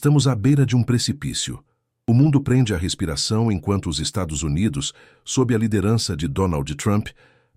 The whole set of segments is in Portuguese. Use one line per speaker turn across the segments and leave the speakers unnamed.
Estamos à beira de um precipício. O mundo prende a respiração enquanto os Estados Unidos, sob a liderança de Donald Trump,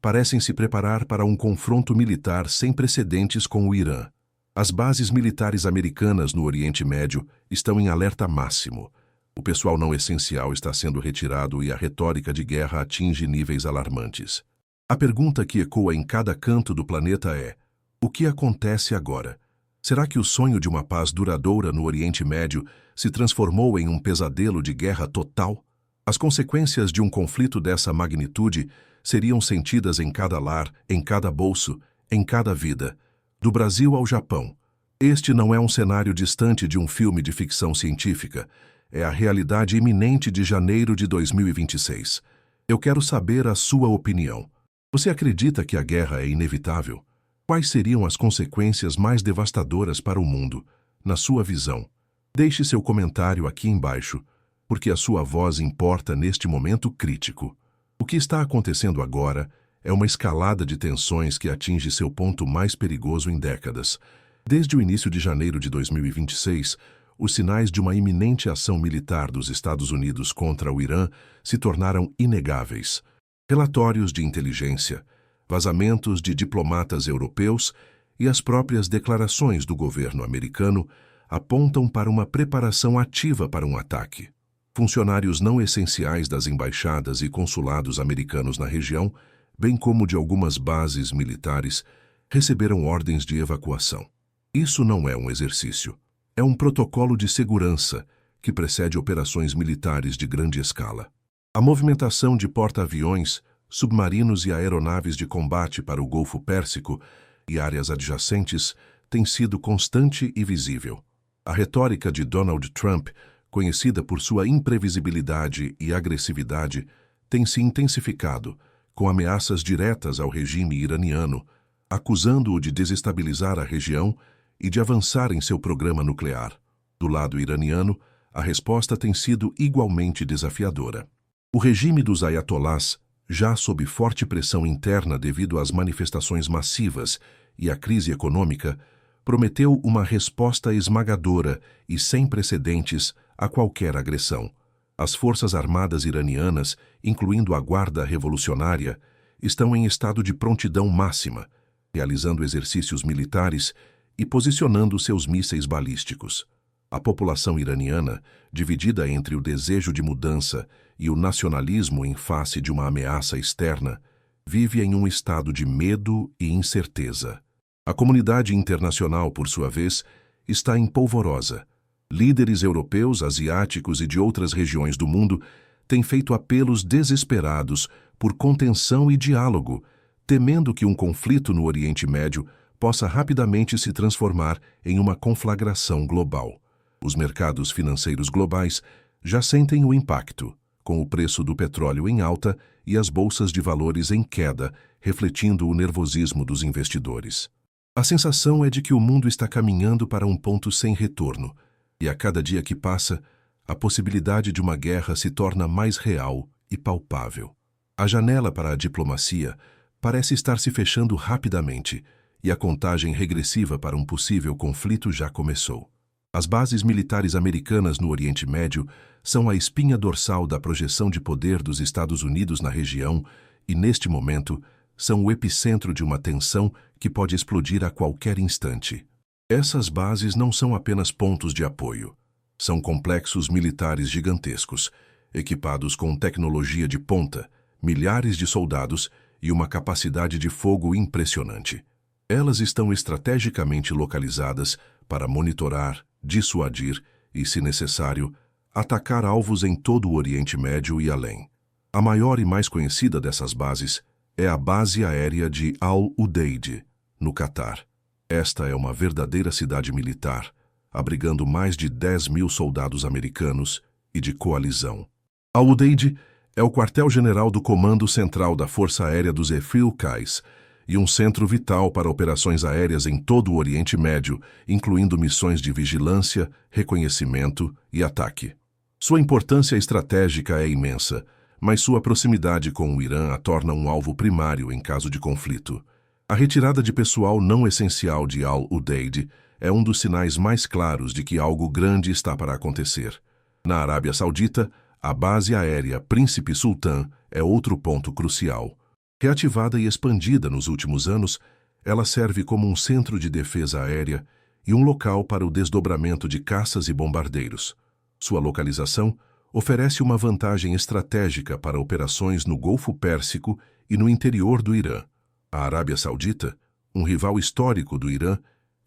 parecem se preparar para um confronto militar sem precedentes com o Irã. As bases militares americanas no Oriente Médio estão em alerta máximo. O pessoal não essencial está sendo retirado e a retórica de guerra atinge níveis alarmantes. A pergunta que ecoa em cada canto do planeta é: o que acontece agora? Será que o sonho de uma paz duradoura no Oriente Médio se transformou em um pesadelo de guerra total? As consequências de um conflito dessa magnitude seriam sentidas em cada lar, em cada bolso, em cada vida. Do Brasil ao Japão. Este não é um cenário distante de um filme de ficção científica. É a realidade iminente de janeiro de 2026. Eu quero saber a sua opinião. Você acredita que a guerra é inevitável? Quais seriam as consequências mais devastadoras para o mundo, na sua visão? Deixe seu comentário aqui embaixo, porque a sua voz importa neste momento crítico. O que está acontecendo agora é uma escalada de tensões que atinge seu ponto mais perigoso em décadas. Desde o início de janeiro de 2026, os sinais de uma iminente ação militar dos Estados Unidos contra o Irã se tornaram inegáveis. Relatórios de inteligência, vazamentos de diplomatas europeus e as próprias declarações do governo americano apontam para uma preparação ativa para um ataque. Funcionários não essenciais das embaixadas e consulados americanos na região, bem como de algumas bases militares, receberam ordens de evacuação. Isso não é um exercício. É um protocolo de segurança que precede operações militares de grande escala. A movimentação de porta-aviões, submarinos e aeronaves de combate para o Golfo Pérsico e áreas adjacentes tem sido constante e visível. A retórica de Donald Trump, conhecida por sua imprevisibilidade e agressividade, tem se intensificado, com ameaças diretas ao regime iraniano, acusando-o de desestabilizar a região e de avançar em seu programa nuclear. Do lado iraniano, a resposta tem sido igualmente desafiadora. O regime dos ayatolás, já sob forte pressão interna devido às manifestações massivas e à crise econômica, prometeu uma resposta esmagadora e sem precedentes a qualquer agressão. As forças armadas iranianas, incluindo a Guarda Revolucionária, estão em estado de prontidão máxima, realizando exercícios militares e posicionando seus mísseis balísticos. A população iraniana, dividida entre o desejo de mudança e o nacionalismo em face de uma ameaça externa, vive em um estado de medo e incerteza. A comunidade internacional, por sua vez, está empolvorosa. Líderes europeus, asiáticos e de outras regiões do mundo têm feito apelos desesperados por contenção e diálogo, temendo que um conflito no Oriente Médio possa rapidamente se transformar em uma conflagração global. Os mercados financeiros globais já sentem o impacto, com o preço do petróleo em alta e as bolsas de valores em queda, refletindo o nervosismo dos investidores. A sensação é de que o mundo está caminhando para um ponto sem retorno, e a cada dia que passa, a possibilidade de uma guerra se torna mais real e palpável. A janela para a diplomacia parece estar se fechando rapidamente, e a contagem regressiva para um possível conflito já começou. As bases militares americanas no Oriente Médio são a espinha dorsal da projeção de poder dos Estados Unidos na região e, neste momento, são o epicentro de uma tensão que pode explodir a qualquer instante. Essas bases não são apenas pontos de apoio. São complexos militares gigantescos, equipados com tecnologia de ponta, milhares de soldados e uma capacidade de fogo impressionante. Elas estão estrategicamente localizadas para monitorar, dissuadir e, se necessário, atacar alvos em todo o Oriente Médio e além. A maior e mais conhecida dessas bases é a base aérea de Al-Udeid, no Catar. Esta é uma verdadeira cidade militar, abrigando mais de 10.000 soldados americanos e de coalizão. Al-Udeid é o quartel-general do Comando Central da Força Aérea dos Efil-Qais e um centro vital para operações aéreas em todo o Oriente Médio, incluindo missões de vigilância, reconhecimento e ataque. Sua importância estratégica é imensa, mas sua proximidade com o Irã a torna um alvo primário em caso de conflito. A retirada de pessoal não essencial de Al-Udeid é um dos sinais mais claros de que algo grande está para acontecer. Na Arábia Saudita, a base aérea Príncipe Sultan é outro ponto crucial. Reativada e expandida nos últimos anos, ela serve como um centro de defesa aérea e um local para o desdobramento de caças e bombardeiros. Sua localização oferece uma vantagem estratégica para operações no Golfo Pérsico e no interior do Irã. A Arábia Saudita, um rival histórico do Irã,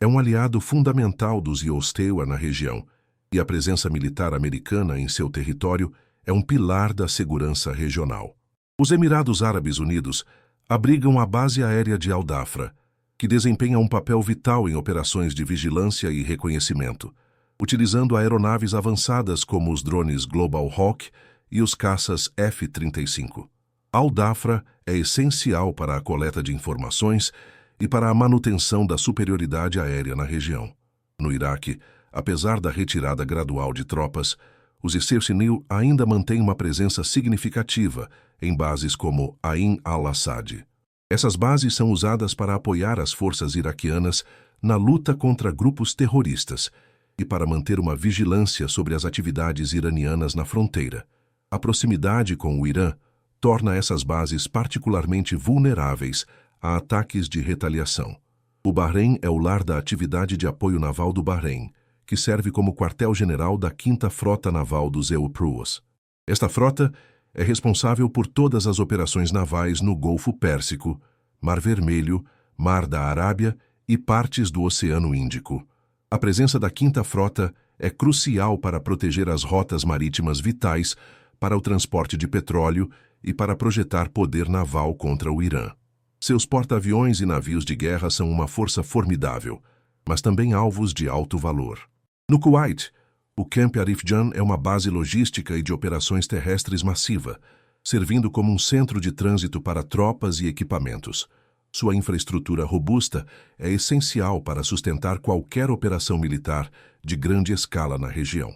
é um aliado fundamental dos Iostea na região, e a presença militar americana em seu território é um pilar da segurança regional. Os Emirados Árabes Unidos abrigam a base aérea de Al-Dhafra, que desempenha um papel vital em operações de vigilância e reconhecimento, utilizando aeronaves avançadas como os drones Global Hawk e os caças F-35. Al-Dhafra é essencial para a coleta de informações e para a manutenção da superioridade aérea na região. No Iraque, apesar da retirada gradual de tropas, os Isirsinil ainda mantêm uma presença significativa em bases como Ain al-Assad. Essas bases são usadas para apoiar as forças iraquianas na luta contra grupos terroristas e para manter uma vigilância sobre as atividades iranianas na fronteira. A proximidade com o Irã torna essas bases particularmente vulneráveis a ataques de retaliação. O Bahrein é o lar da atividade de apoio naval do Bahrein, que serve como quartel-general da 5ª Frota Naval dos EUPRUOS. Esta frota é responsável por todas as operações navais no Golfo Pérsico, Mar Vermelho, Mar da Arábia e partes do Oceano Índico. A presença da 5ª Frota é crucial para proteger as rotas marítimas vitais para o transporte de petróleo e para projetar poder naval contra o Irã. Seus porta-aviões e navios de guerra são uma força formidável, mas também alvos de alto valor. No Kuwait, o Camp Arif Jan é uma base logística e de operações terrestres massiva, servindo como um centro de trânsito para tropas e equipamentos. Sua infraestrutura robusta é essencial para sustentar qualquer operação militar de grande escala na região.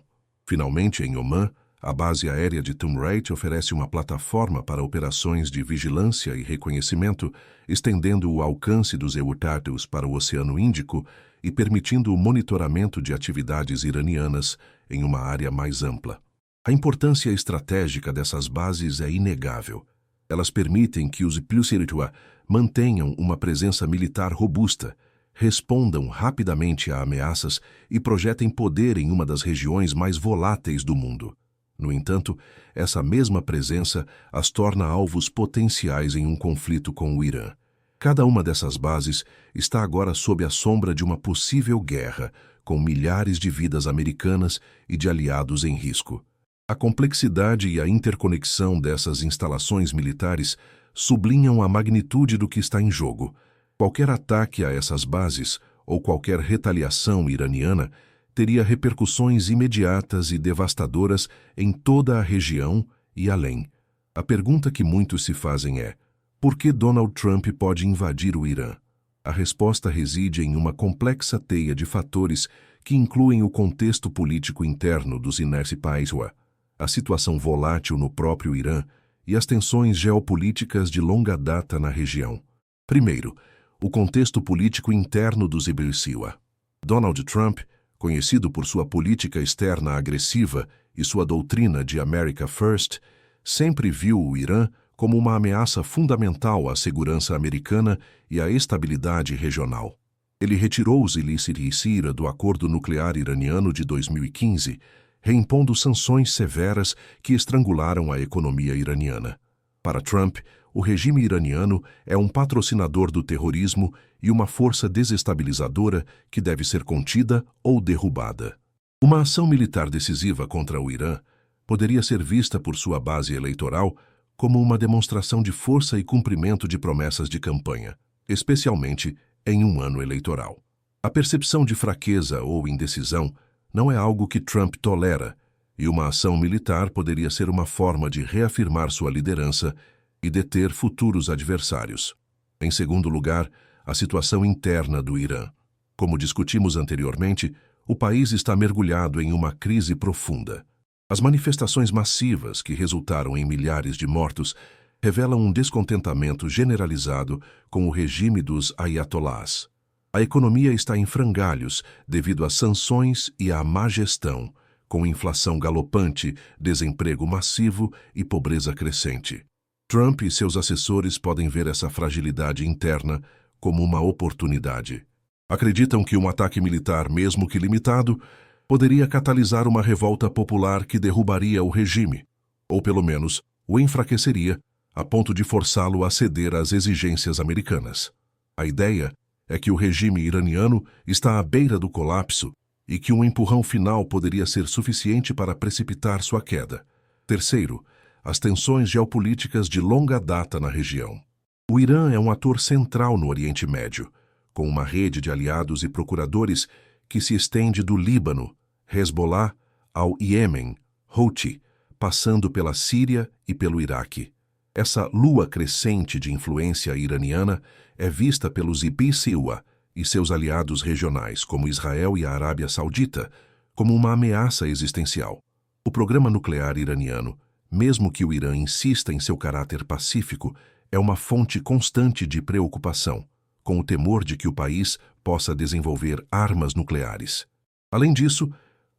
Finalmente, em Omã, a base aérea de Tumrait oferece uma plataforma para operações de vigilância e reconhecimento, estendendo o alcance dos EUTATUS para o Oceano Índico e permitindo o monitoramento de atividades iranianas em uma área mais ampla. A importância estratégica dessas bases é inegável. Elas permitem que os Plus-Iritua mantenham uma presença militar robusta, respondam rapidamente a ameaças e projetem poder em uma das regiões mais voláteis do mundo. No entanto, essa mesma presença as torna alvos potenciais em um conflito com o Irã. Cada uma dessas bases está agora sob a sombra de uma possível guerra, com milhares de vidas americanas e de aliados em risco. A complexidade e a interconexão dessas instalações militares sublinham a magnitude do que está em jogo. Qualquer ataque a essas bases, ou qualquer retaliação iraniana, teria repercussões imediatas e devastadoras em toda a região e além. A pergunta que muitos se fazem é: por que Donald Trump pode invadir o Irã? A resposta reside em uma complexa teia de fatores que incluem o contexto político interno dos Inercipaiswa, a situação volátil no próprio Irã e as tensões geopolíticas de longa data na região. Primeiro, o contexto político interno dos Ibersiwa. Donald Trump, conhecido por sua política externa agressiva e sua doutrina de America First, sempre viu o Irã como uma ameaça fundamental à segurança americana e à estabilidade regional. Ele retirou os Ilisiri do acordo nuclear iraniano de 2015, reimpondo sanções severas que estrangularam a economia iraniana. Para Trump, o regime iraniano é um patrocinador do terrorismo e uma força desestabilizadora que deve ser contida ou derrubada. Uma ação militar decisiva contra o Irã poderia ser vista por sua base eleitoral como uma demonstração de força e cumprimento de promessas de campanha, especialmente em um ano eleitoral. A percepção de fraqueza ou indecisão não é algo que Trump tolera, e uma ação militar poderia ser uma forma de reafirmar sua liderança e deter futuros adversários. Em segundo lugar, a situação interna do Irã. Como discutimos anteriormente, o país está mergulhado em uma crise profunda. As manifestações massivas que resultaram em milhares de mortos revelam um descontentamento generalizado com o regime dos ayatollahs. A economia está em frangalhos devido às sanções e à má gestão, com inflação galopante, desemprego massivo e pobreza crescente. Trump e seus assessores podem ver essa fragilidade interna como uma oportunidade. Acreditam que um ataque militar, mesmo que limitado, poderia catalisar uma revolta popular que derrubaria o regime, ou pelo menos o enfraqueceria, a ponto de forçá-lo a ceder às exigências americanas. A ideia é que o regime iraniano está à beira do colapso e que um empurrão final poderia ser suficiente para precipitar sua queda. Terceiro, as tensões geopolíticas de longa data na região. O Irã é um ator central no Oriente Médio, com uma rede de aliados e procuradores que se estende do Líbano, Hezbollah, ao Iêmen, Houthi, passando pela Síria e pelo Iraque. Essa lua crescente de influência iraniana é vista pelos IPCUA e seus aliados regionais, como Israel e a Arábia Saudita, como uma ameaça existencial. O programa nuclear iraniano, mesmo que o Irã insista em seu caráter pacífico, é uma fonte constante de preocupação, com o temor de que o país possa desenvolver armas nucleares. Além disso,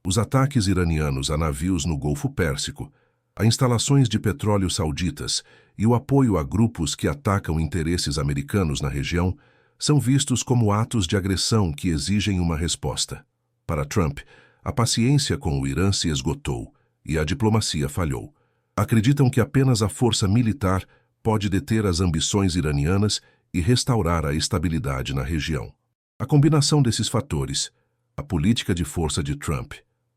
os ataques iranianos a navios no Golfo Pérsico, a instalações de petróleo sauditas e o apoio a grupos que atacam interesses americanos na região são vistos como atos de agressão que exigem uma resposta. Para Trump, a paciência com o Irã se esgotou e a diplomacia falhou. Acreditam que apenas a força militar pode deter as ambições iranianas e restaurar a estabilidade na região. A combinação desses fatores, a política de força de Trump,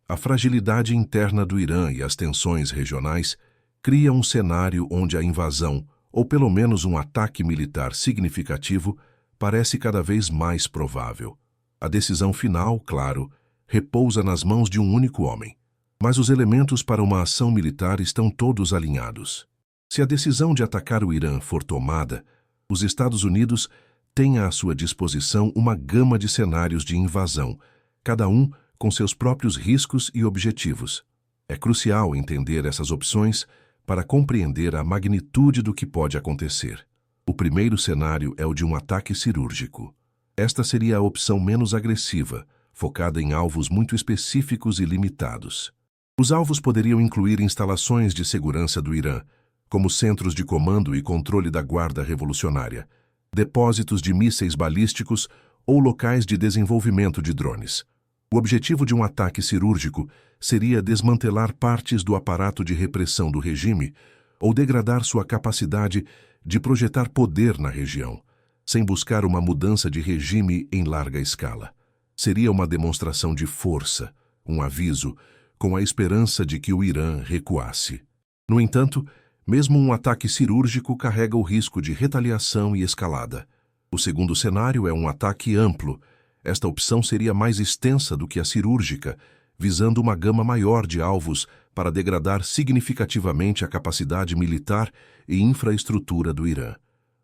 a fragilidade interna do Irã e as tensões regionais, cria um cenário onde a invasão, ou pelo menos um ataque militar significativo, parece cada vez mais provável. A decisão final, claro, repousa nas mãos de um único homem. Mas os elementos para uma ação militar estão todos alinhados. Se a decisão de atacar o Irã for tomada, os Estados Unidos têm à sua disposição uma gama de cenários de invasão, cada um com seus próprios riscos e objetivos. É crucial entender essas opções para compreender a magnitude do que pode acontecer. O primeiro cenário é o de um ataque cirúrgico. Esta seria a opção menos agressiva, focada em alvos muito específicos e limitados. Os alvos poderiam incluir instalações de segurança do Irã, como centros de comando e controle da Guarda Revolucionária, depósitos de mísseis balísticos ou locais de desenvolvimento de drones. O objetivo de um ataque cirúrgico seria desmantelar partes do aparato de repressão do regime ou degradar sua capacidade de projetar poder na região, sem buscar uma mudança de regime em larga escala. Seria uma demonstração de força, um aviso, com a esperança de que o Irã recuasse. No entanto, mesmo um ataque cirúrgico carrega o risco de retaliação e escalada. O segundo cenário é um ataque amplo. Esta opção seria mais extensa do que a cirúrgica, visando uma gama maior de alvos para degradar significativamente a capacidade militar e infraestrutura do Irã.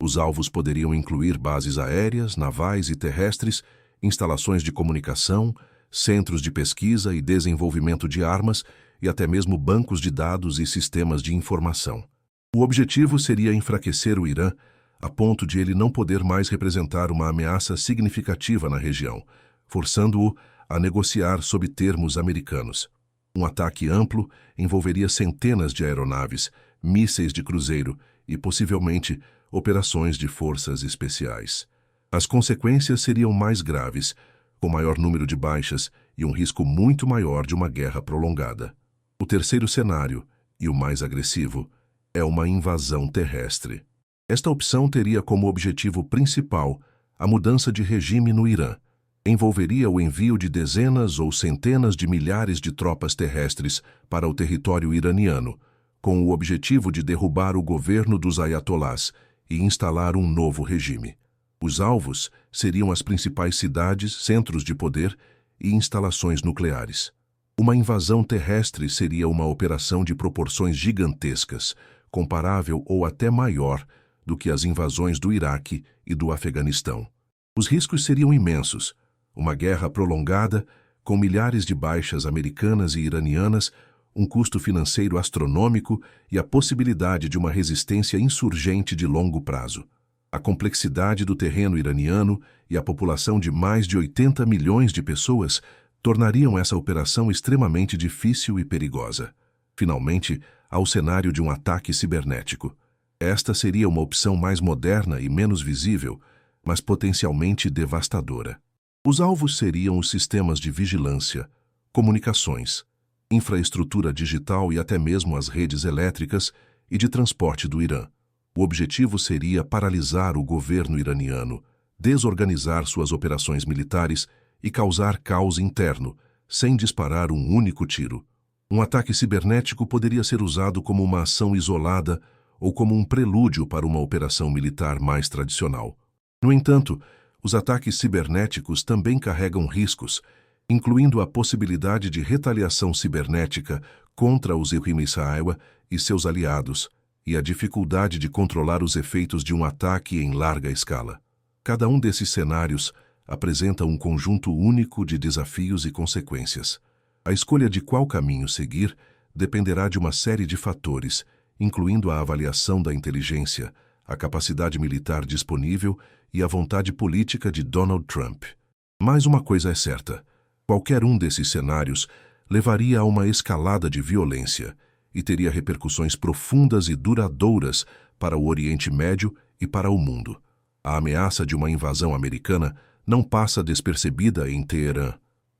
Os alvos poderiam incluir bases aéreas, navais e terrestres, instalações de comunicação, centros de pesquisa e desenvolvimento de armas e até mesmo bancos de dados e sistemas de informação. O objetivo seria enfraquecer o Irã a ponto de ele não poder mais representar uma ameaça significativa na região, forçando-o a negociar sob termos americanos. Um ataque amplo envolveria centenas de aeronaves, mísseis de cruzeiro e, possivelmente, operações de forças especiais. As consequências seriam mais graves, com maior número de baixas e um risco muito maior de uma guerra prolongada. O terceiro cenário, e o mais agressivo, é uma invasão terrestre. Esta opção teria como objetivo principal a mudança de regime no Irã. Envolveria o envio de dezenas ou centenas de milhares de tropas terrestres para o território iraniano, com o objetivo de derrubar o governo dos ayatolás e instalar um novo regime. Os alvos seriam as principais cidades, centros de poder e instalações nucleares. Uma invasão terrestre seria uma operação de proporções gigantescas, comparável ou até maior do que as invasões do Iraque e do Afeganistão. Os riscos seriam imensos. Uma guerra prolongada, com milhares de baixas americanas e iranianas, um custo financeiro astronômico e a possibilidade de uma resistência insurgente de longo prazo. A complexidade do terreno iraniano e a população de mais de 80 milhões de pessoas tornariam essa operação extremamente difícil e perigosa. Finalmente, há o cenário de um ataque cibernético. Esta seria uma opção mais moderna e menos visível, mas potencialmente devastadora. Os alvos seriam os sistemas de vigilância, comunicações, infraestrutura digital e até mesmo as redes elétricas e de transporte do Irã. O objetivo seria paralisar o governo iraniano, desorganizar suas operações militares e causar caos interno, sem disparar um único tiro. Um ataque cibernético poderia ser usado como uma ação isolada ou como um prelúdio para uma operação militar mais tradicional. No entanto, os ataques cibernéticos também carregam riscos, incluindo a possibilidade de retaliação cibernética contra os Israel e seus aliados, e a dificuldade de controlar os efeitos de um ataque em larga escala. Cada um desses cenários apresenta um conjunto único de desafios e consequências. A escolha de qual caminho seguir dependerá de uma série de fatores, incluindo a avaliação da inteligência, a capacidade militar disponível e a vontade política de Donald Trump. Mas uma coisa é certa: qualquer um desses cenários levaria a uma escalada de violência e teria repercussões profundas e duradouras para o Oriente Médio e para o mundo. A ameaça de uma invasão americana não passa despercebida em Teherã.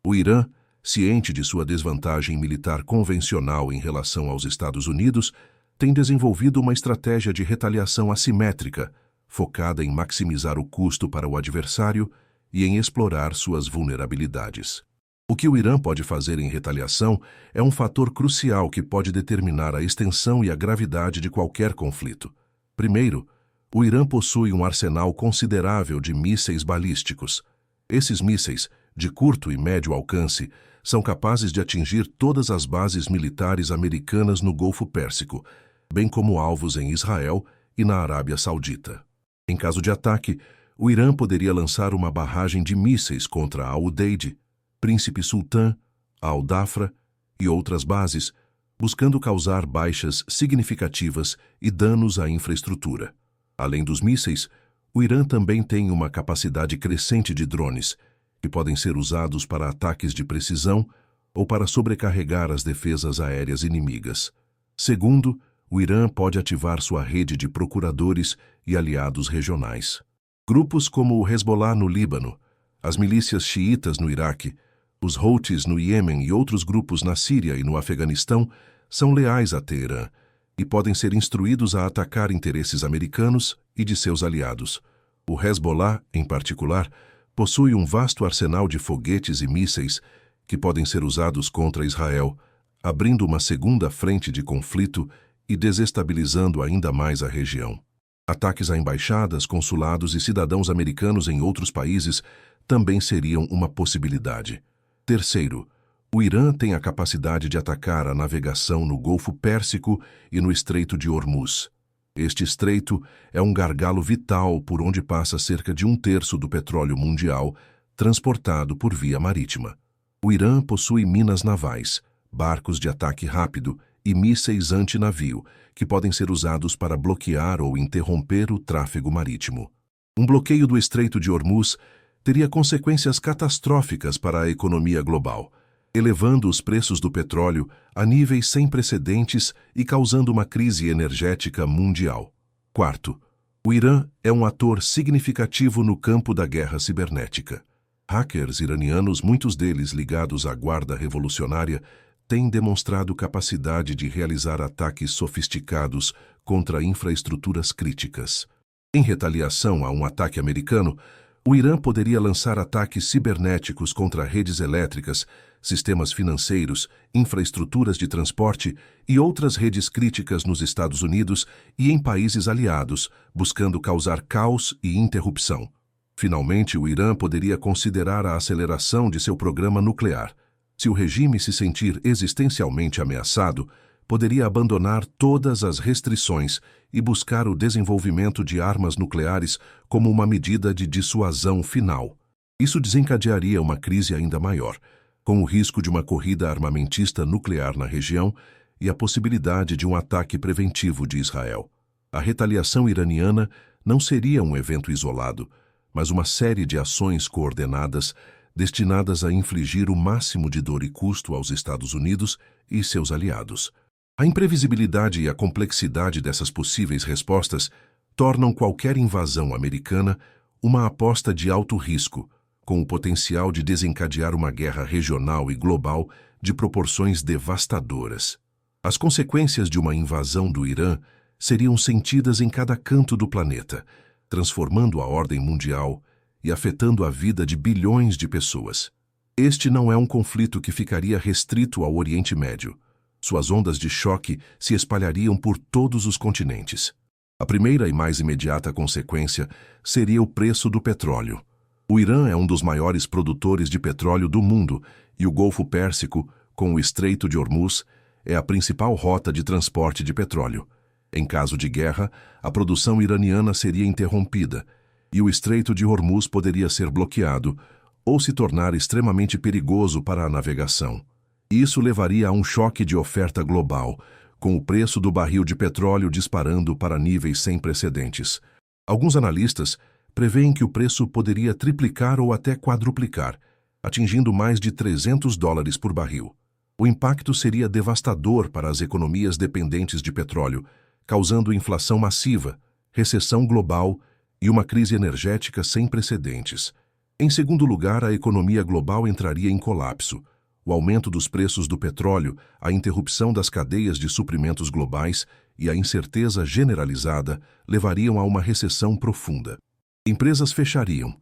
O Irã, ciente de sua desvantagem militar convencional em relação aos Estados Unidos, tem desenvolvido uma estratégia de retaliação assimétrica, focada em maximizar o custo para o adversário e em explorar suas vulnerabilidades. O que o Irã pode fazer em retaliação é um fator crucial que pode determinar a extensão e a gravidade de qualquer conflito. Primeiro, o Irã possui um arsenal considerável de mísseis balísticos. Esses mísseis, de curto e médio alcance, são capazes de atingir todas as bases militares americanas no Golfo Pérsico, bem como alvos em Israel e na Arábia Saudita. Em caso de ataque, o Irã poderia lançar uma barragem de mísseis contra Al-Udeid, Príncipe Sultan, Al-Dafra e outras bases, buscando causar baixas significativas e danos à infraestrutura. Além dos mísseis, o Irã também tem uma capacidade crescente de drones, que podem ser usados para ataques de precisão ou para sobrecarregar as defesas aéreas inimigas. Segundo, o Irã pode ativar sua rede de procuradores e aliados regionais. Grupos como o Hezbollah no Líbano, as milícias xiitas no Iraque, os Houthis no Iêmen e outros grupos na Síria e no Afeganistão são leais a Teherã e podem ser instruídos a atacar interesses americanos e de seus aliados. O Hezbollah, em particular, possui um vasto arsenal de foguetes e mísseis que podem ser usados contra Israel, abrindo uma segunda frente de conflito e desestabilizando ainda mais a região. Ataques a embaixadas, consulados e cidadãos americanos em outros países também seriam uma possibilidade. Terceiro, o Irã tem a capacidade de atacar a navegação no Golfo Pérsico e no Estreito de Hormuz. Este estreito é um gargalo vital por onde passa cerca de 1/3 do petróleo mundial, transportado por via marítima. O Irã possui minas navais, barcos de ataque rápido e mísseis antinavio, que podem ser usados para bloquear ou interromper o tráfego marítimo. Um bloqueio do Estreito de Hormuz teria consequências catastróficas para a economia global, elevando os preços do petróleo a níveis sem precedentes e causando uma crise energética mundial. Quarto, o Irã é um ator significativo no campo da guerra cibernética. Hackers iranianos, muitos deles ligados à Guarda Revolucionária, têm demonstrado capacidade de realizar ataques sofisticados contra infraestruturas críticas. Em retaliação a um ataque americano, o Irã poderia lançar ataques cibernéticos contra redes elétricas, sistemas financeiros, infraestruturas de transporte e outras redes críticas nos Estados Unidos e em países aliados, buscando causar caos e interrupção. Finalmente, o Irã poderia considerar a aceleração de seu programa nuclear. Se o regime se sentir existencialmente ameaçado, poderia abandonar todas as restrições e buscar o desenvolvimento de armas nucleares como uma medida de dissuasão final. Isso desencadearia uma crise ainda maior, com o risco de uma corrida armamentista nuclear na região e a possibilidade de um ataque preventivo de Israel. A retaliação iraniana não seria um evento isolado, mas uma série de ações coordenadas destinadas a infligir o máximo de dor e custo aos Estados Unidos e seus aliados. A imprevisibilidade e a complexidade dessas possíveis respostas tornam qualquer invasão americana uma aposta de alto risco, com o potencial de desencadear uma guerra regional e global de proporções devastadoras. As consequências de uma invasão do Irã seriam sentidas em cada canto do planeta, transformando a ordem mundial e afetando a vida de bilhões de pessoas. Este não é um conflito que ficaria restrito ao Oriente Médio. Suas ondas de choque se espalhariam por todos os continentes. A primeira e mais imediata consequência seria o preço do petróleo. O Irã é um dos maiores produtores de petróleo do mundo e o Golfo Pérsico, com o Estreito de Hormuz, é a principal rota de transporte de petróleo. Em caso de guerra, a produção iraniana seria interrompida e o Estreito de Hormuz poderia ser bloqueado ou se tornar extremamente perigoso para a navegação. Isso levaria a um choque de oferta global, com o preço do barril de petróleo disparando para níveis sem precedentes. Alguns analistas preveem que o preço poderia triplicar ou até quadruplicar, atingindo mais de $300 por barril. O impacto seria devastador para as economias dependentes de petróleo, causando inflação massiva, recessão global e uma crise energética sem precedentes. Em segundo lugar, a economia global entraria em colapso. O aumento dos preços do petróleo, a interrupção das cadeias de suprimentos globais e a incerteza generalizada levariam a uma recessão profunda. Empresas fechariam,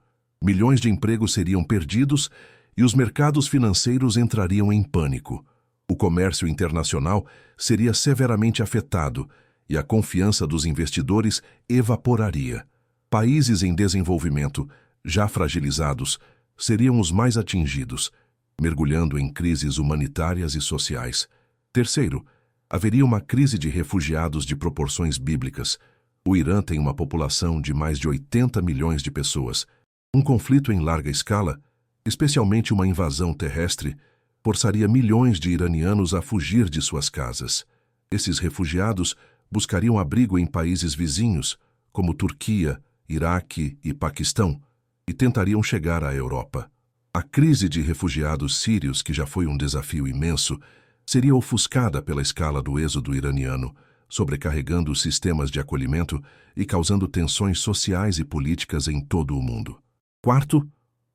milhões de empregos seriam perdidos e os mercados financeiros entrariam em pânico. O comércio internacional seria severamente afetado e a confiança dos investidores evaporaria. Países em desenvolvimento, já fragilizados, seriam os mais atingidos, mergulhando em crises humanitárias e sociais. Terceiro, haveria uma crise de refugiados de proporções bíblicas. O Irã tem uma população de mais de 80 milhões de pessoas. Um conflito em larga escala, especialmente uma invasão terrestre, forçaria milhões de iranianos a fugir de suas casas. Esses refugiados buscariam abrigo em países vizinhos, como Turquia, Iraque e Paquistão, e tentariam chegar à Europa. A crise de refugiados sírios, que já foi um desafio imenso, seria ofuscada pela escala do êxodo iraniano, sobrecarregando os sistemas de acolhimento e causando tensões sociais e políticas em todo o mundo. Quarto,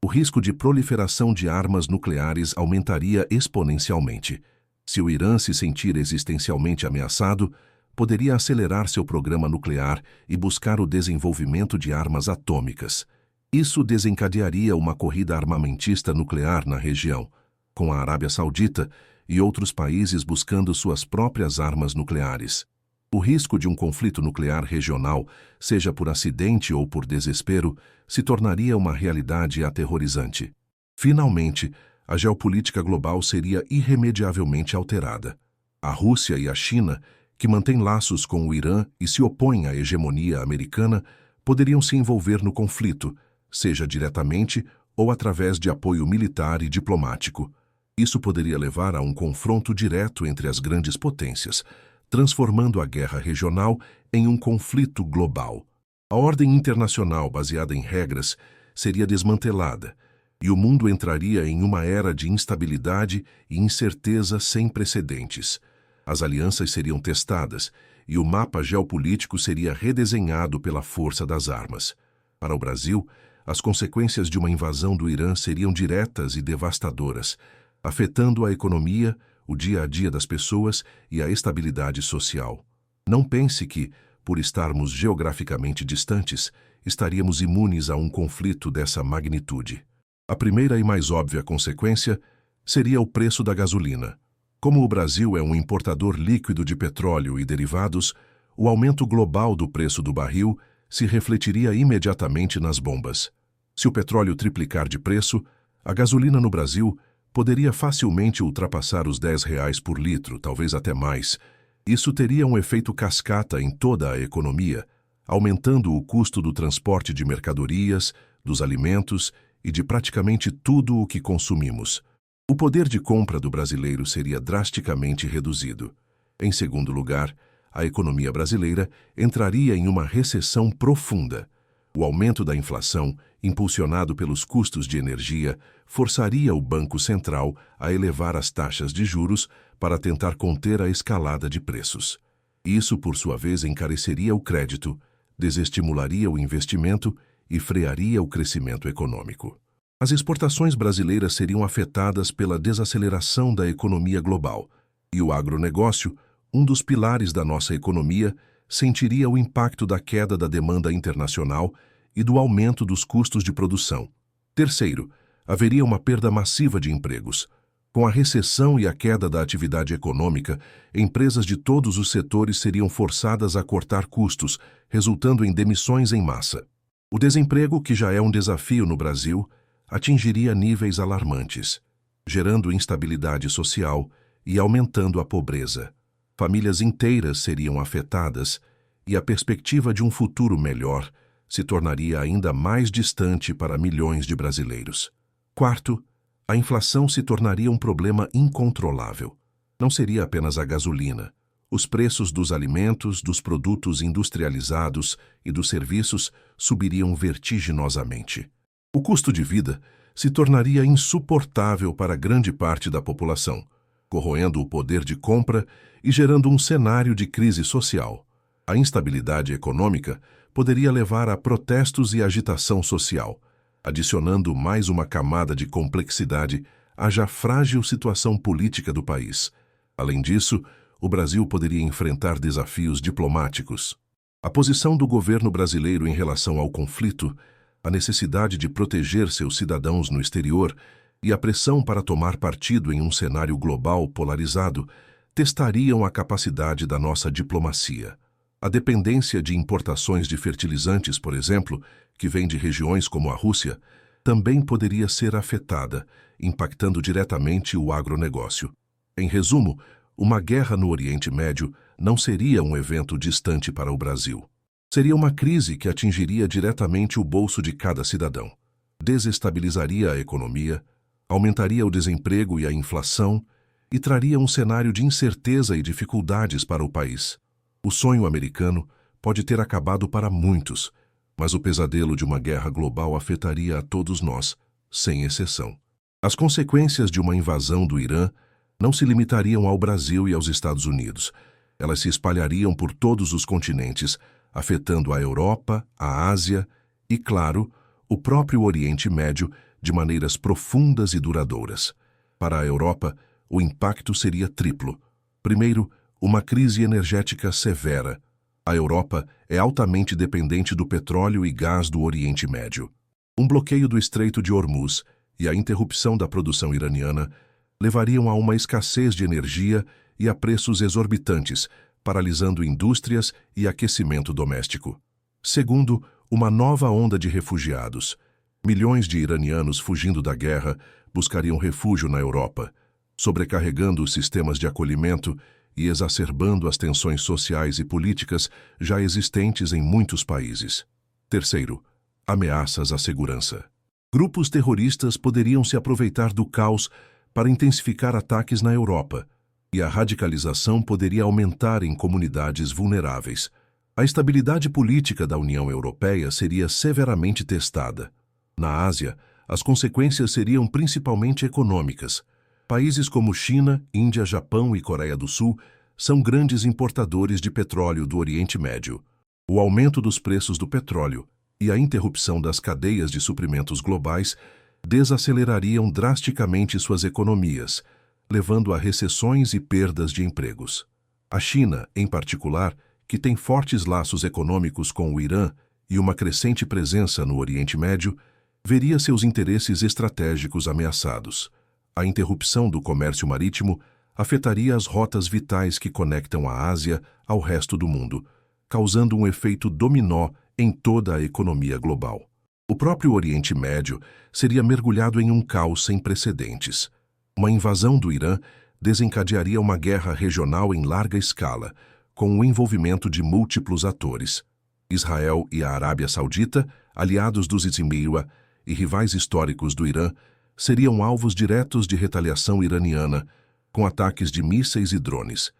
o risco de proliferação de armas nucleares aumentaria exponencialmente. Se o Irã se sentir existencialmente ameaçado, poderia acelerar seu programa nuclear e buscar o desenvolvimento de armas atômicas. Isso desencadearia uma corrida armamentista nuclear na região, com a Arábia Saudita e outros países buscando suas próprias armas nucleares. O risco de um conflito nuclear regional, seja por acidente ou por desespero, se tornaria uma realidade aterrorizante. Finalmente, a geopolítica global seria irremediavelmente alterada. A Rússia e a China, que mantêm laços com o Irã e se opõem à hegemonia americana, poderiam se envolver no conflito, seja diretamente ou através de apoio militar e diplomático. Isso poderia levar a um confronto direto entre as grandes potências, transformando a guerra regional em um conflito global. A ordem internacional baseada em regras seria desmantelada e o mundo entraria em uma era de instabilidade e incerteza sem precedentes. As alianças seriam testadas e o mapa geopolítico seria redesenhado pela força das armas. Para o Brasil, as consequências de uma invasão do Irã seriam diretas e devastadoras, afetando a economia, o dia a dia das pessoas e a estabilidade social. Não pense que, por estarmos geograficamente distantes, estaríamos imunes a um conflito dessa magnitude. A primeira e mais óbvia consequência seria o preço da gasolina. Como o Brasil é um importador líquido de petróleo e derivados, o aumento global do preço do barril se refletiria imediatamente nas bombas. Se o petróleo triplicar de preço, a gasolina no Brasil poderia facilmente ultrapassar os R$ 10 por litro, talvez até mais. Isso teria um efeito cascata em toda a economia, aumentando o custo do transporte de mercadorias, dos alimentos e de praticamente tudo o que consumimos. O poder de compra do brasileiro seria drasticamente reduzido. Em segundo lugar, a economia brasileira entraria em uma recessão profunda. O aumento da inflação, impulsionado pelos custos de energia, forçaria o Banco Central a elevar as taxas de juros para tentar conter a escalada de preços. Isso, por sua vez, encareceria o crédito, desestimularia o investimento e frearia o crescimento econômico. As exportações brasileiras seriam afetadas pela desaceleração da economia global, e o agronegócio, um dos pilares da nossa economia, sentiria o impacto da queda da demanda internacional e do aumento dos custos de produção. Terceiro, haveria uma perda massiva de empregos. Com a recessão e a queda da atividade econômica, empresas de todos os setores seriam forçadas a cortar custos, resultando em demissões em massa. O desemprego, que já é um desafio no Brasil, atingiria níveis alarmantes, gerando instabilidade social e aumentando a pobreza. Famílias inteiras seriam afetadas e a perspectiva de um futuro melhor se tornaria ainda mais distante para milhões de brasileiros. Quarto, a inflação se tornaria um problema incontrolável. Não seria apenas a gasolina. Os preços dos alimentos, dos produtos industrializados e dos serviços subiriam vertiginosamente. O custo de vida se tornaria insuportável para grande parte da população, corroendo o poder de compra e gerando um cenário de crise social. A instabilidade econômica poderia levar a protestos e agitação social, adicionando mais uma camada de complexidade à já frágil situação política do país. Além disso, o Brasil poderia enfrentar desafios diplomáticos. A posição do governo brasileiro em relação ao conflito, a necessidade de proteger seus cidadãos no exterior e a pressão para tomar partido em um cenário global polarizado testariam a capacidade da nossa diplomacia. A dependência de importações de fertilizantes, por exemplo, que vem de regiões como a Rússia, também poderia ser afetada, impactando diretamente o agronegócio. Em resumo, uma guerra no Oriente Médio não seria um evento distante para o Brasil. Seria uma crise que atingiria diretamente o bolso de cada cidadão. Desestabilizaria a economia, aumentaria o desemprego e a inflação e traria um cenário de incerteza e dificuldades para o país. O sonho americano pode ter acabado para muitos, mas o pesadelo de uma guerra global afetaria a todos nós, sem exceção. As consequências de uma invasão do Irã não se limitariam ao Brasil e aos Estados Unidos. Elas se espalhariam por todos os continentes, afetando a Europa, a Ásia e, claro, o próprio Oriente Médio de maneiras profundas e duradouras. Para a Europa, o impacto seria triplo. Primeiro, uma crise energética severa. A Europa é altamente dependente do petróleo e gás do Oriente Médio. Um bloqueio do Estreito de Hormuz e a interrupção da produção iraniana levariam a uma escassez de energia e a preços exorbitantes, paralisando indústrias e aquecimento doméstico. Segundo, uma nova onda de refugiados. Milhões de iranianos fugindo da guerra buscariam refúgio na Europa, sobrecarregando os sistemas de acolhimento e exacerbando as tensões sociais e políticas já existentes em muitos países. Terceiro, ameaças à segurança. Grupos terroristas poderiam se aproveitar do caos para intensificar ataques na Europa, e a radicalização poderia aumentar em comunidades vulneráveis. A estabilidade política da União Europeia seria severamente testada. Na Ásia, as consequências seriam principalmente econômicas. Países como China, Índia, Japão e Coreia do Sul são grandes importadores de petróleo do Oriente Médio. O aumento dos preços do petróleo e a interrupção das cadeias de suprimentos globais desacelerariam drasticamente suas economias, levando a recessões e perdas de empregos. A China, em particular, que tem fortes laços econômicos com o Irã e uma crescente presença no Oriente Médio, veria seus interesses estratégicos ameaçados. A interrupção do comércio marítimo afetaria as rotas vitais que conectam a Ásia ao resto do mundo, causando um efeito dominó em toda a economia global. O próprio Oriente Médio seria mergulhado em um caos sem precedentes. Uma invasão do Irã desencadearia uma guerra regional em larga escala, com o envolvimento de múltiplos atores. Israel e a Arábia Saudita, aliados dos Izmir e rivais históricos do Irã, seriam alvos diretos de retaliação iraniana, com ataques de mísseis e drones.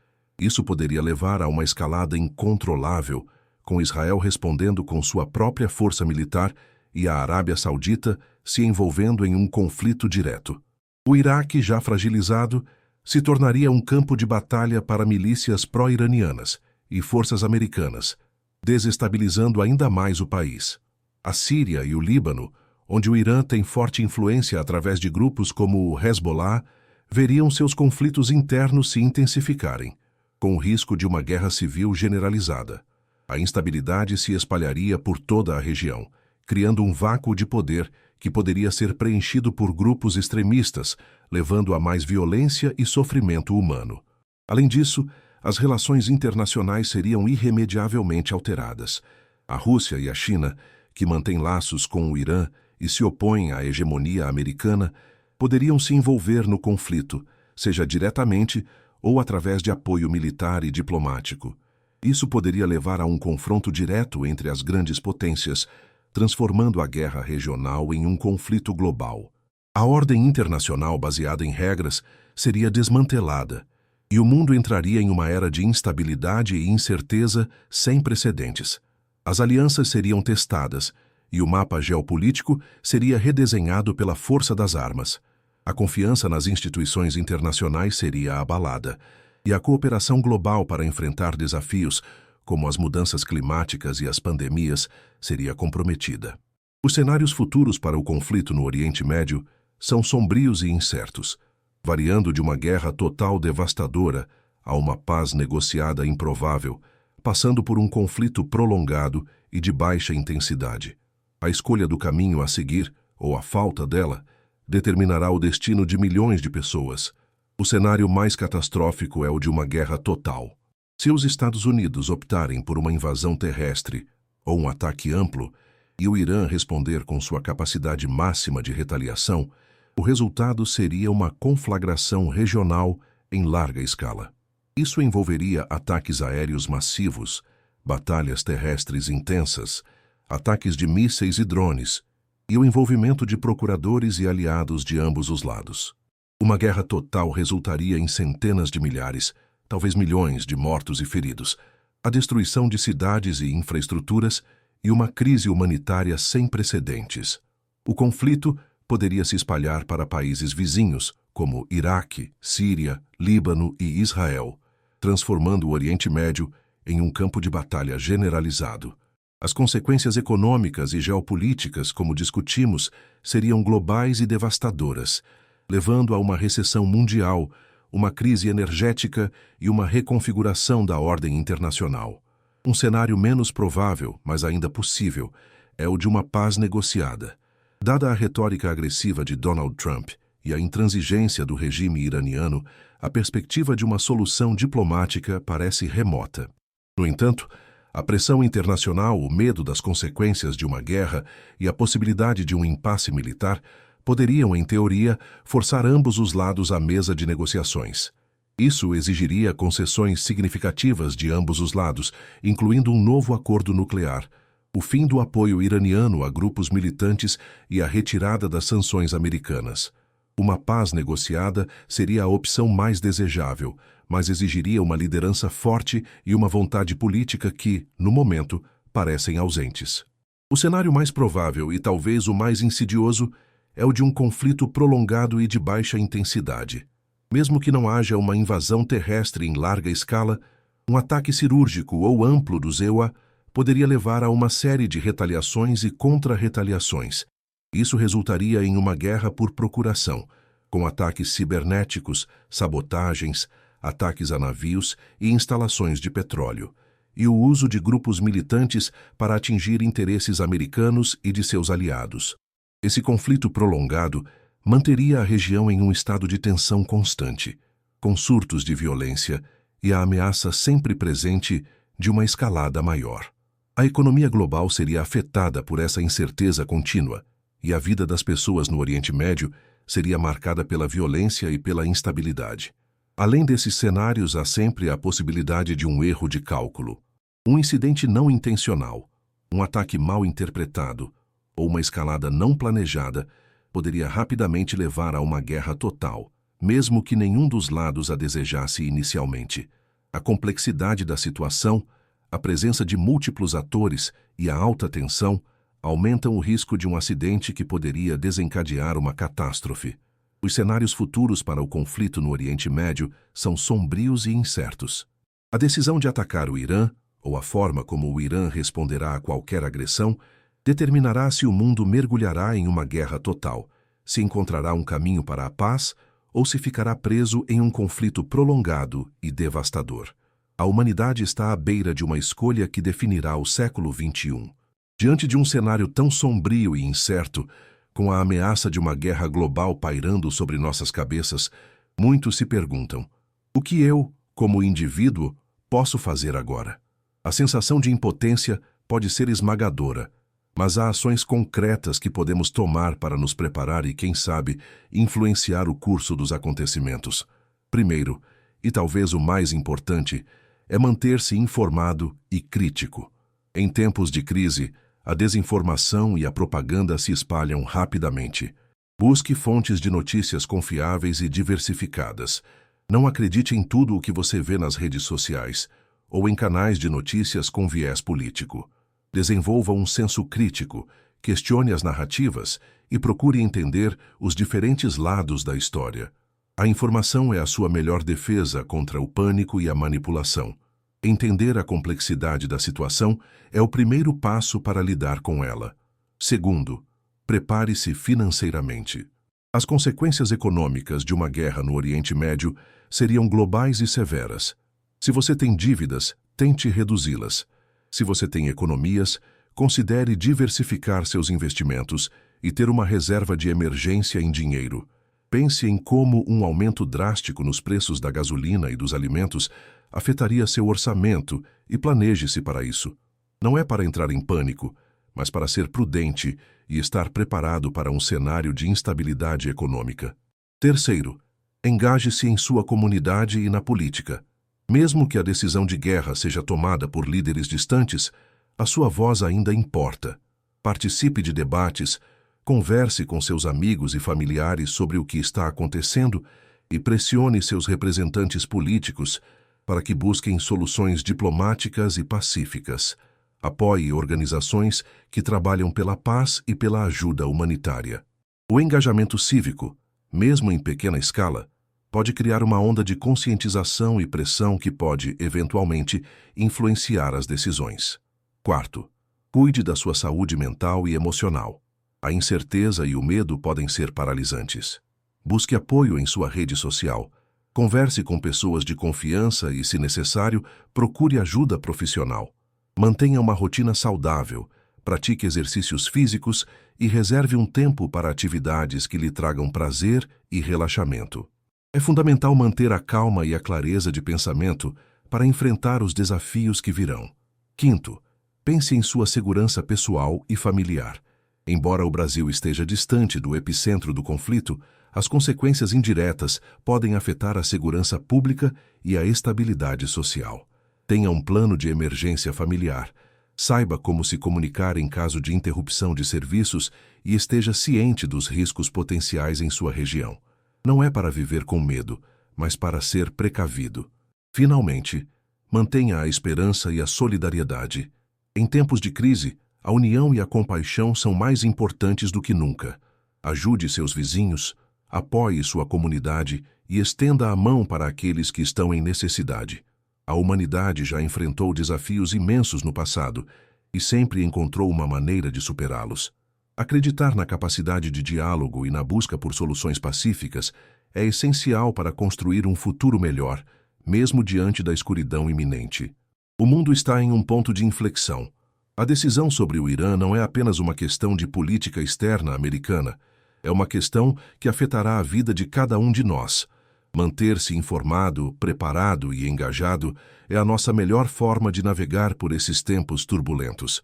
Isso poderia levar a uma escalada incontrolável, com Israel respondendo com sua própria força militar e a Arábia Saudita se envolvendo em um conflito direto. O Iraque, já fragilizado, se tornaria um campo de batalha para milícias pró-iranianas e forças americanas, desestabilizando ainda mais o país. A Síria e o Líbano, onde o Irã tem forte influência através de grupos como o Hezbollah, veriam seus conflitos internos se intensificarem, com o risco de uma guerra civil generalizada. A instabilidade se espalharia por toda a região, criando um vácuo de poder que poderia ser preenchido por grupos extremistas, levando a mais violência e sofrimento humano. Além disso, as relações internacionais seriam irremediavelmente alteradas. A Rússia e a China, que mantêm laços com o Irã e se opõem à hegemonia americana, poderiam se envolver no conflito, seja diretamente ou através de apoio militar e diplomático. Isso poderia levar a um confronto direto entre as grandes potências, transformando a guerra regional em um conflito global. A ordem internacional baseada em regras seria desmantelada, e o mundo entraria em uma era de instabilidade e incerteza sem precedentes. As alianças seriam testadas, e o mapa geopolítico seria redesenhado pela força das armas. A confiança nas instituições internacionais seria abalada, e a cooperação global para enfrentar desafios, como as mudanças climáticas e as pandemias, seria comprometida. Os cenários futuros para o conflito no Oriente Médio são sombrios e incertos, variando de uma guerra total devastadora a uma paz negociada improvável, passando por um conflito prolongado e de baixa intensidade. A escolha do caminho a seguir, ou a falta dela, determinará o destino de milhões de pessoas. O cenário mais catastrófico é o de uma guerra total. Se os Estados Unidos optarem por uma invasão terrestre ou um ataque amplo, e o Irã responder com sua capacidade máxima de retaliação, o resultado seria uma conflagração regional em larga escala. Isso envolveria ataques aéreos massivos, batalhas terrestres intensas, ataques de mísseis e drones, e o envolvimento de procuradores e aliados de ambos os lados. Uma guerra total resultaria em centenas de milhares, talvez milhões de mortos e feridos, a destruição de cidades e infraestruturas e uma crise humanitária sem precedentes. O conflito poderia se espalhar para países vizinhos, como Iraque, Síria, Líbano e Israel, transformando o Oriente Médio em um campo de batalha generalizado. As consequências econômicas e geopolíticas, como discutimos, seriam globais e devastadoras, levando a uma recessão mundial, uma crise energética e uma reconfiguração da ordem internacional. Um cenário menos provável, mas ainda possível, é o de uma paz negociada. Dada a retórica agressiva de Donald Trump e a intransigência do regime iraniano, a perspectiva de uma solução diplomática parece remota. No entanto, a pressão internacional, o medo das consequências de uma guerra e a possibilidade de um impasse militar poderiam, em teoria, forçar ambos os lados à mesa de negociações. Isso exigiria concessões significativas de ambos os lados, incluindo um novo acordo nuclear, o fim do apoio iraniano a grupos militantes e a retirada das sanções americanas. Uma paz negociada seria a opção mais desejável, mas exigiria uma liderança forte e uma vontade política que, no momento, parecem ausentes. O cenário mais provável e talvez o mais insidioso é o de um conflito prolongado e de baixa intensidade. Mesmo que não haja uma invasão terrestre em larga escala, um ataque cirúrgico ou amplo do EUA poderia levar a uma série de retaliações e contra-retaliações. Isso resultaria em uma guerra por procuração, com ataques cibernéticos, sabotagens, ataques a navios e instalações de petróleo, e o uso de grupos militantes para atingir interesses americanos e de seus aliados. Esse conflito prolongado manteria a região em um estado de tensão constante, com surtos de violência e a ameaça sempre presente de uma escalada maior. A economia global seria afetada por essa incerteza contínua, e a vida das pessoas no Oriente Médio seria marcada pela violência e pela instabilidade. Além desses cenários, há sempre a possibilidade de um erro de cálculo, um incidente não intencional, um ataque mal interpretado ou uma escalada não planejada poderia rapidamente levar a uma guerra total, mesmo que nenhum dos lados a desejasse inicialmente. A complexidade da situação, a presença de múltiplos atores e a alta tensão aumentam o risco de um acidente que poderia desencadear uma catástrofe. Os cenários futuros para o conflito no Oriente Médio são sombrios e incertos. A decisão de atacar o Irã, ou a forma como o Irã responderá a qualquer agressão, determinará se o mundo mergulhará em uma guerra total, se encontrará um caminho para a paz ou se ficará preso em um conflito prolongado e devastador. A humanidade está à beira de uma escolha que definirá o século XXI. Diante de um cenário tão sombrio e incerto, com a ameaça de uma guerra global pairando sobre nossas cabeças, muitos se perguntam: o que eu, como indivíduo, posso fazer agora? A sensação de impotência pode ser esmagadora, mas há ações concretas que podemos tomar para nos preparar e, quem sabe, influenciar o curso dos acontecimentos. Primeiro, e talvez o mais importante, é manter-se informado e crítico. Em tempos de crise, a desinformação e a propaganda se espalham rapidamente. Busque fontes de notícias confiáveis e diversificadas. Não acredite em tudo o que você vê nas redes sociais ou em canais de notícias com viés político. Desenvolva um senso crítico, questione as narrativas e procure entender os diferentes lados da história. A informação é a sua melhor defesa contra o pânico e a manipulação. Entender a complexidade da situação é o primeiro passo para lidar com ela. Segundo, prepare-se financeiramente. As consequências econômicas de uma guerra no Oriente Médio seriam globais e severas. Se você tem dívidas, tente reduzi-las. Se você tem economias, considere diversificar seus investimentos e ter uma reserva de emergência em dinheiro. Pense em como um aumento drástico nos preços da gasolina e dos alimentos afetaria seu orçamento e planeje-se para isso. Não é para entrar em pânico, mas para ser prudente e estar preparado para um cenário de instabilidade econômica. Terceiro, engaje-se em sua comunidade e na política. Mesmo que a decisão de guerra seja tomada por líderes distantes, a sua voz ainda importa. Participe de debates, converse com seus amigos e familiares sobre o que está acontecendo e pressione seus representantes políticos para que busquem soluções diplomáticas e pacíficas. Apoie organizações que trabalham pela paz e pela ajuda humanitária. O engajamento cívico, mesmo em pequena escala, pode criar uma onda de conscientização e pressão que pode, eventualmente, influenciar as decisões. Quarto, cuide da sua saúde mental e emocional. A incerteza e o medo podem ser paralisantes. Busque apoio em sua rede social. Converse com pessoas de confiança e, se necessário, procure ajuda profissional. Mantenha uma rotina saudável, pratique exercícios físicos e reserve um tempo para atividades que lhe tragam prazer e relaxamento. É fundamental manter a calma e a clareza de pensamento para enfrentar os desafios que virão. Quinto, pense em sua segurança pessoal e familiar. Embora o Brasil esteja distante do epicentro do conflito, as consequências indiretas podem afetar a segurança pública e a estabilidade social. Tenha um plano de emergência familiar. Saiba como se comunicar em caso de interrupção de serviços e esteja ciente dos riscos potenciais em sua região. Não é para viver com medo, mas para ser precavido. Finalmente, mantenha a esperança e a solidariedade. Em tempos de crise, a união e a compaixão são mais importantes do que nunca. Ajude seus vizinhos, apoie sua comunidade e estenda a mão para aqueles que estão em necessidade. A humanidade já enfrentou desafios imensos no passado e sempre encontrou uma maneira de superá-los. Acreditar na capacidade de diálogo e na busca por soluções pacíficas é essencial para construir um futuro melhor, mesmo diante da escuridão iminente. O mundo está em um ponto de inflexão. A decisão sobre o Irã não é apenas uma questão de política externa americana, é uma questão que afetará a vida de cada um de nós. Manter-se informado, preparado e engajado é a nossa melhor forma de navegar por esses tempos turbulentos.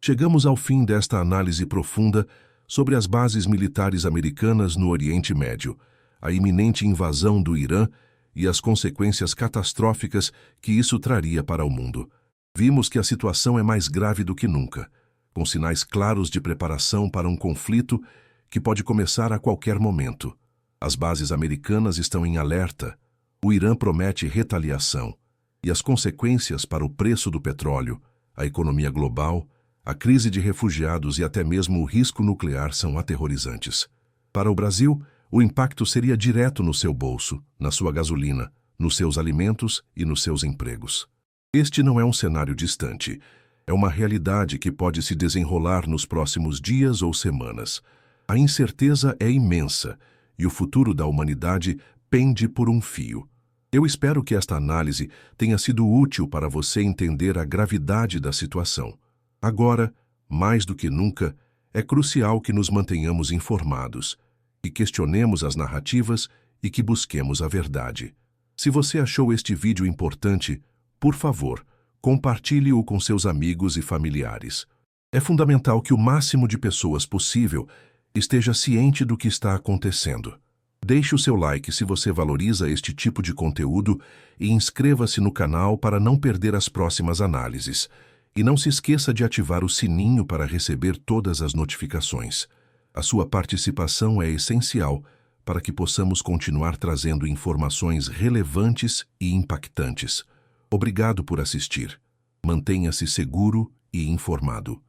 Chegamos ao fim desta análise profunda sobre as bases militares americanas no Oriente Médio, a iminente invasão do Irã e as consequências catastróficas que isso traria para o mundo. Vimos que a situação é mais grave do que nunca, com sinais claros de preparação para um conflito que pode começar a qualquer momento. As bases americanas estão em alerta. O Irã promete retaliação. E as consequências para o preço do petróleo, a economia global, a crise de refugiados e até mesmo o risco nuclear são aterrorizantes. Para o Brasil, o impacto seria direto no seu bolso, na sua gasolina, nos seus alimentos e nos seus empregos. Este não é um cenário distante. É uma realidade que pode se desenrolar nos próximos dias ou semanas. A incerteza é imensa e o futuro da humanidade pende por um fio. Eu espero que esta análise tenha sido útil para você entender a gravidade da situação. Agora, mais do que nunca, é crucial que nos mantenhamos informados, que questionemos as narrativas e que busquemos a verdade. Se você achou este vídeo importante, por favor, compartilhe-o com seus amigos e familiares. É fundamental que o máximo de pessoas possível esteja ciente do que está acontecendo. Deixe o seu like se você valoriza este tipo de conteúdo e inscreva-se no canal para não perder as próximas análises. E não se esqueça de ativar o sininho para receber todas as notificações. A sua participação é essencial para que possamos continuar trazendo informações relevantes e impactantes. Obrigado por assistir. Mantenha-se seguro e informado.